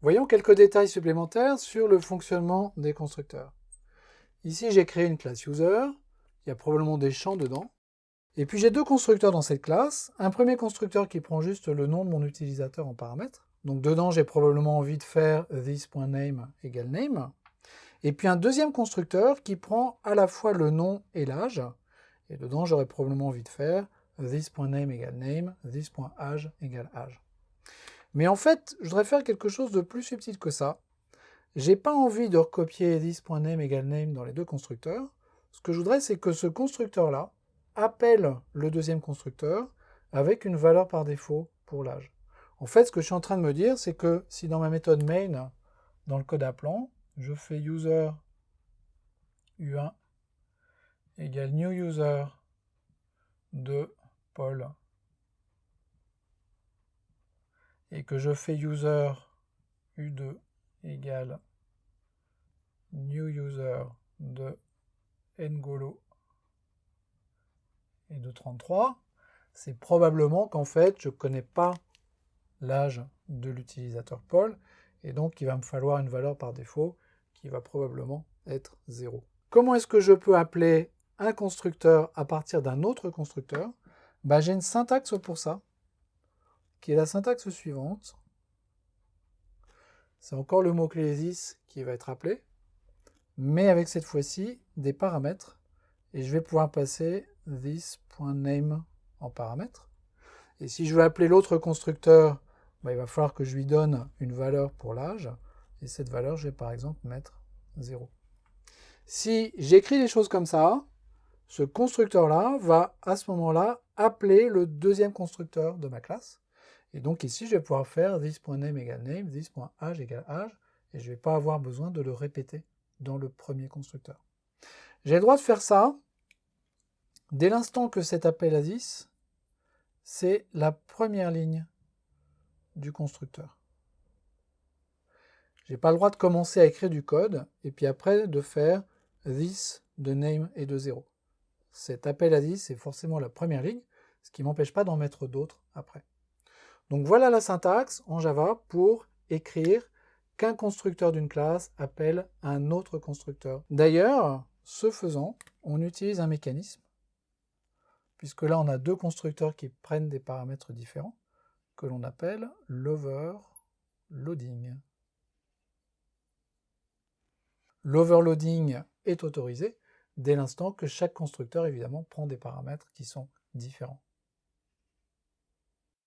Voyons quelques détails supplémentaires sur le fonctionnement des constructeurs. Ici, j'ai créé une classe user, il y a probablement des champs dedans. Et puis j'ai deux constructeurs dans cette classe. Un premier constructeur qui prend juste le nom de mon utilisateur en paramètre. Donc dedans, j'ai probablement envie de faire this.name égale name. Et puis un deuxième constructeur qui prend à la fois le nom et l'âge. Et dedans, j'aurais probablement envie de faire this.name égale name, this.age égale âge. Mais en fait, je voudrais faire quelque chose de plus subtil que ça. J'ai pas envie de recopier this.name égale name dans les deux constructeurs. Ce que je voudrais, c'est que ce constructeur-là appelle le deuxième constructeur avec une valeur par défaut pour l'âge. En fait, ce que je suis en train de me dire, c'est que si dans ma méthode main, dans le code appelant, je fais user u1 égale new user de Paul et que je fais user u2 égale new user de N'Golo et de 33, c'est probablement qu'en fait, je ne connais pas l'âge de l'utilisateur Paul, et donc il va me falloir une valeur par défaut qui va probablement être 0. Comment est-ce que je peux appeler un constructeur à partir d'un autre constructeur? J'ai une syntaxe pour ça, qui est la syntaxe suivante. C'est encore le mot-clé this qui va être appelé, mais avec cette fois-ci des paramètres, et je vais pouvoir passer this.name en paramètre. Et si je veux appeler l'autre constructeur, il va falloir que je lui donne une valeur pour l'âge, et cette valeur, je vais par exemple mettre 0. Si j'écris les choses comme ça, ce constructeur-là va à ce moment-là appeler le deuxième constructeur de ma classe. Et donc ici, je vais pouvoir faire this.name égale name, this.age égale âge, et je ne vais pas avoir besoin de le répéter dans le premier constructeur. J'ai le droit de faire ça dès l'instant que cet appel à 10, c'est la première ligne du constructeur. Je n'ai pas le droit de commencer à écrire du code, et puis après de faire this de name et de 0. Cet appel à 10, c'est forcément la première ligne, ce qui ne m'empêche pas d'en mettre d'autres après. Donc voilà la syntaxe en Java pour écrire qu'un constructeur d'une classe appelle un autre constructeur. D'ailleurs, ce faisant, on utilise un mécanisme, puisque là on a deux constructeurs qui prennent des paramètres différents, que l'on appelle l'overloading. L'overloading est autorisé dès l'instant que chaque constructeur évidemment prend des paramètres qui sont différents.